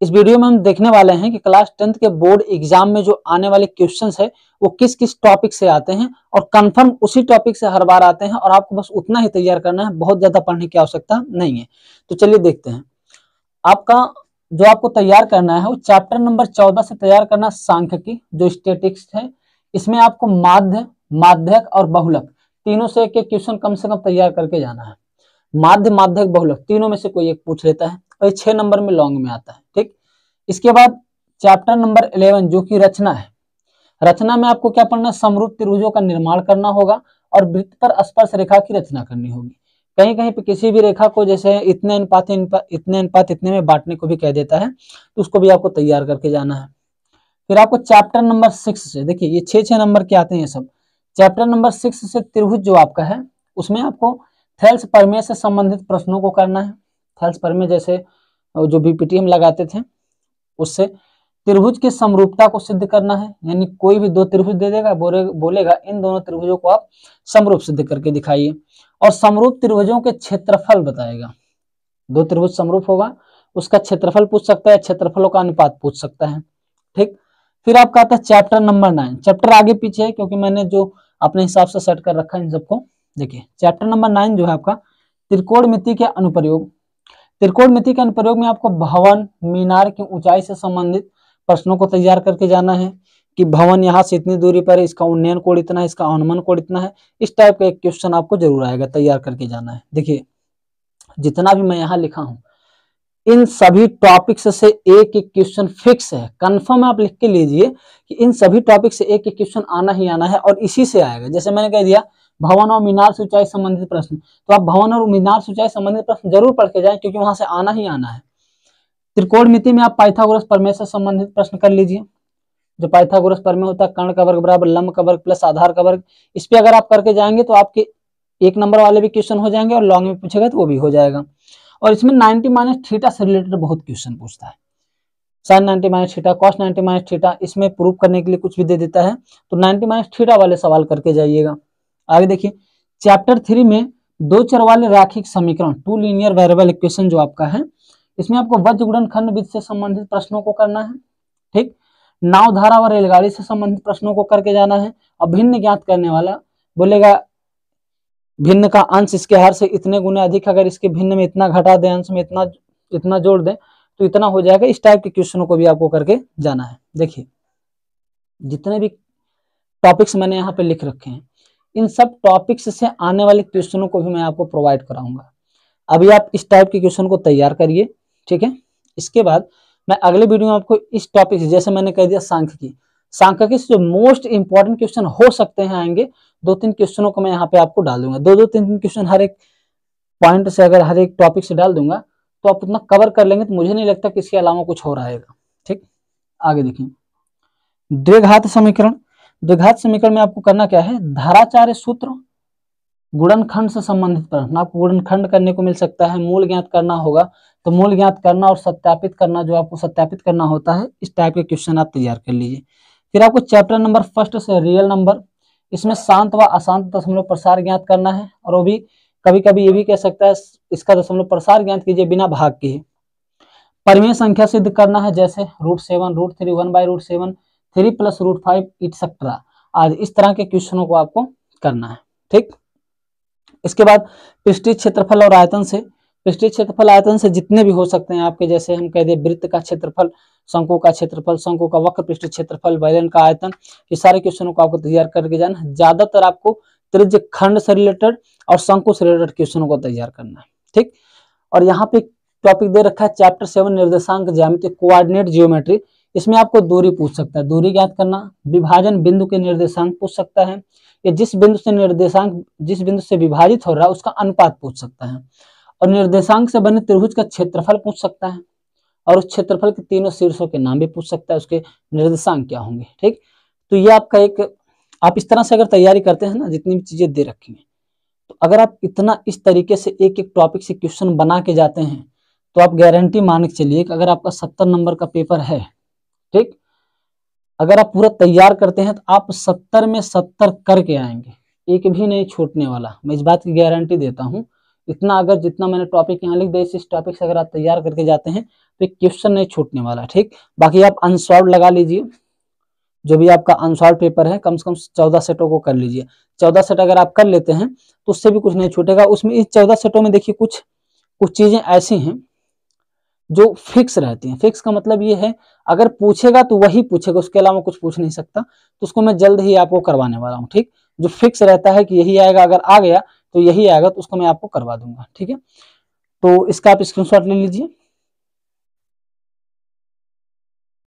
इस वीडियो में हम देखने वाले हैं कि क्लास 10th के बोर्ड एग्जाम में जो आने वाले क्वेश्चंस है वो किस किस टॉपिक से आते हैं और कंफर्म उसी टॉपिक से हर बार आते हैं और आपको बस उतना ही तैयार करना है, बहुत ज्यादा पढ़ने की आवश्यकता नहीं है। तो चलिए देखते हैं। आपका जो आपको तैयार करना है वो चैप्टर नंबर 14 से तैयार करना, सांख्यिकी जो स्टैटिस्टिक्स है। इसमें आपको माध्य, माध्यक और बहुलक तीनों से एक एक क्वेश्चन कम से कम तैयार करके जाना है। माध्य, माध्यक, बहुलक तीनों में से कोई एक पूछ लेता है और 6 नंबर में लॉन्ग में आता है। ठीक, इसके बाद चैप्टर नंबर 11 जो कि रचना है। रचना में आपको क्या पढ़ना है, समरूप त्रिभुजों का निर्माण करना होगा और वृत्त पर स्पर्श रेखा की रचना करनी होगी। कहीं कहीं पे किसी भी रेखा को जैसे इतने अनुपात इतने में बांटने को भी कह देता है, तो उसको भी आपको तैयार करके जाना है। फिर आपको चैप्टर नंबर 6 से, देखिए ये 6 नंबर के आते हैं सब। चैप्टर नंबर 6 से त्रिभुज जो आपका है उसमें आपको थेल्स प्रमेय से संबंधित प्रश्नों को करना है। थेल्स प्रमेय जैसे जो बीपीटी हम लगाते थे उससे त्रिभुज की समरूपता को सिद्ध करना है, यानी कोई भी दो त्रिभुज दे देगा, बोलेगा इन दोनों त्रिभुजों को आप समरूप सिद्ध करके दिखाइए और समरूप त्रिभुजों के क्षेत्रफल बताएगा। दो त्रिभुज समरूप होगा उसका क्षेत्रफल पूछ सकता है, क्षेत्रफलों का अनुपात पूछ सकता है। ठीक, फिर आपका आता है चैप्टर नंबर 9। चैप्टर आगे पीछे है क्योंकि मैंने जो अपने हिसाब से सेट कर रखा है इन सबको। देखिए चैप्टर नंबर 9 जो है आपका त्रिकोणमिति के अनुप्रयोग। त्रिकोणमिति के अनुप्रयोग में आपको भवन, मीनार की ऊंचाई से संबंधित प्रश्नों को तैयार करके जाना है कि भवन यहाँ से इतनी दूरी पर है, इसका उन्नयन कोण इतना है, इसका अनुमान कोण इतना है। इस टाइप का एक क्वेश्चन आपको जरूर आएगा, तैयार करके जाना है। देखिए जितना भी मैं यहाँ लिखा हूँ इन सभी टॉपिक्स से एक एक क्वेश्चन फिक्स है, कंफर्म आप लिख के लीजिए कि इन सभी टॉपिक से एक एक क्वेश्चन आना ही आना है और इसी से आएगा। जैसे मैंने कह दिया भवन और मीनार से ऊंचाई संबंधित प्रश्न, तो आप भवन और मीनार से ऊंचाई संबंधित प्रश्न जरूर पढ़ के जाएं क्योंकि वहां से आना ही आना है। त्रिकोणमिति में आप पाइथागोरस प्रमेय से संबंधित प्रश्न कर लीजिए। जो पाइथागोरस प्रमेय होता है कर्ण का वर्ग बराबर लंब का वर्ग प्लस आधार का वर्ग, इस पे अगर आप करके जाएंगे तो आपके 1 नंबर वाले भी क्वेश्चन हो जाएंगे और लॉन्ग में पूछेगा तो वो भी हो जाएगा। और इसमें 90 माइनस थीटा से रिलेटेड बहुत क्वेश्चन पूछता है। Sine 90 minus theta, cos 90 minus theta, इसमें प्रूव करने के लिए कुछ भी दे देता है, तो 90 माइनस थीटा वाले सवाल करके जाइएगा। आगे देखिए चैप्टर 3 में दो चर वाले रैखिक समीकरण, टू लीनियर वेरिएबल इक्वेशन जो आपका है, इसमें आपको वज्र गुणनखंड विधि से संबंधित प्रश्नों को करना है। ठीक, नाव, धारा और रेलगाड़ी से संबंधित प्रश्नों को करके जाना है। और भिन्न ज्ञात करने वाला बोलेगा भिन्न का अंश इसके हर से इतने गुना अधिक, अगर इसके भिन्न में इतना घटा दें, अंश में इतना जोड़ दें तो इतना हो जाएगा। इस टाइप के क्वेश्चनों को भी आपको करके जाना है। देखिए जितने भी टॉपिक्स मैंने यहाँ पे लिख रखे हैं इन सब टॉपिक्स से आने वाले क्वेश्चनों को भी मैं आपको प्रोवाइड कराऊंगा। अभी आप इस टाइप के क्वेश्चन को तैयार करिए, ठीक है। इसके बाद मैं अगले वीडियो में आपको इस टॉपिक से, जैसे मैंने कह दिया सांख्यिकी से जो मोस्ट इंपॉर्टेंट क्वेश्चन हो सकते हैं आएंगे, 2-3 क्वेश्चनों को मैं यहाँ पे आपको डाल दूंगा। 2-2, 3-3 क्वेश्चन हर एक पॉइंट से, अगर हर एक टॉपिक से डाल दूंगा तो आप उतना कवर कर लेंगे, तो मुझे नहीं लगता कि इसके अलावा कुछ हो रहेगा। ठीक, आगे देखिए द्विघात समीकरण। द्विघात समीकरण में आपको करना क्या है, धाराचार्य सूत्र, गुणनखंड से संबंधित प्रश्न, आपको गुणनखंड करने को मिल सकता है, मूल ज्ञात करना होगा, तो मूल ज्ञात करना और सत्यापित करना, जो आपको सत्यापित करना होता है, इस टाइप के क्वेश्चन आप तैयार कर लीजिए। फिर आपको चैप्टर नंबर 1 से रियल नंबर, इसमें शांत व अशांत दशमलव प्रसार ज्ञात करना है, और वो भी कभी कभी ये भी कह सकता है इसका दशमलव प्रसार ज्ञात कीजिए बिना भाग के। परिमेय संख्या सिद्ध करना है, जैसे √7, √3, 1/√7, 3 + √5 इटसेट्रा आदि, इस तरह के क्वेश्चनों को आपको करना है। ठीक, इसके बाद पृष्ठीय क्षेत्रफल और आयतन से, पृष्ठीय क्षेत्रफल आयतन से जितने भी हो सकते हैं आपके, जैसे हम कह दे वृत्त का क्षेत्रफल, शंकु का क्षेत्रफल, शंकु का वक्र पृष्ठीय क्षेत्रफल, बेलन का आयतन, ये सारे क्वेश्चनों को आपको तैयार करके जाना है। ज्यादातर आपको त्रिज्य खंड से रिलेटेड और शंकु से रिलेटेड क्वेश्चनों को तैयार करना है। ठीक, और यहाँ पे टॉपिक दे रखा है चैप्टर 7 निर्देशांक ज्यामिति, कोऑर्डिनेट जियोमेट्री। इसमें आपको दूरी पूछ सकता है, दूरी ज्ञात करना, विभाजन बिंदु के निर्देशांक पूछ सकता है, या जिस बिंदु से विभाजित हो रहा है उसका अनुपात पूछ सकता है, और निर्देशांक से बने त्रिभुज का क्षेत्रफल पूछ सकता है, और उस क्षेत्रफल के तीनों शीर्षों के नाम भी पूछ सकता है, उसके निर्देशांक क्या होंगे। ठीक, तो ये आपका एक, आप इस तरह से अगर तैयारी करते हैं ना, जितनी भी चीजें दे रखी हैं, तो अगर आप इतना इस तरीके से एक एक टॉपिक से क्वेश्चन बना के जाते हैं तो आप गारंटी मान के चलिए कि अगर आपका 70 नंबर का पेपर है, ठीक, अगर आप पूरा तैयार करते हैं तो आप 70 में 70 करके आएंगे, एक भी नहीं छूटने वाला, मैं इस बात की गारंटी देता हूं। इतना अगर जितना मैंने टॉपिक यहाँ लिख दिया इस टॉपिक से अगर आप तैयार करके जाते हैं तो एक क्वेश्चन नहीं छूटने वाला है। ठीक, बाकी आप अनसॉल्व लगा लीजिए, जो भी आपका अनसॉल्व पेपर है कम से कम 14 सेटों को कर लीजिए। 14 सेट अगर आप कर लेते हैं तो उससे भी कुछ नहीं छूटेगा। उसमें इस 14 सेटों में देखिए कुछ चीजें ऐसी हैं जो फिक्स रहती हैं। फिक्स का मतलब ये है अगर पूछेगा तो वही पूछेगा, उसके अलावा कुछ पूछ नहीं सकता। तो उसको मैं जल्द ही आपको करवाने वाला हूँ। ठीक, जो फिक्स रहता है कि यही आएगा, अगर आ गया तो यही आएगा, तो उसको मैं आपको करवा दूंगा। ठीक है, तो इसका आप स्क्रीनशॉट ले लीजिए।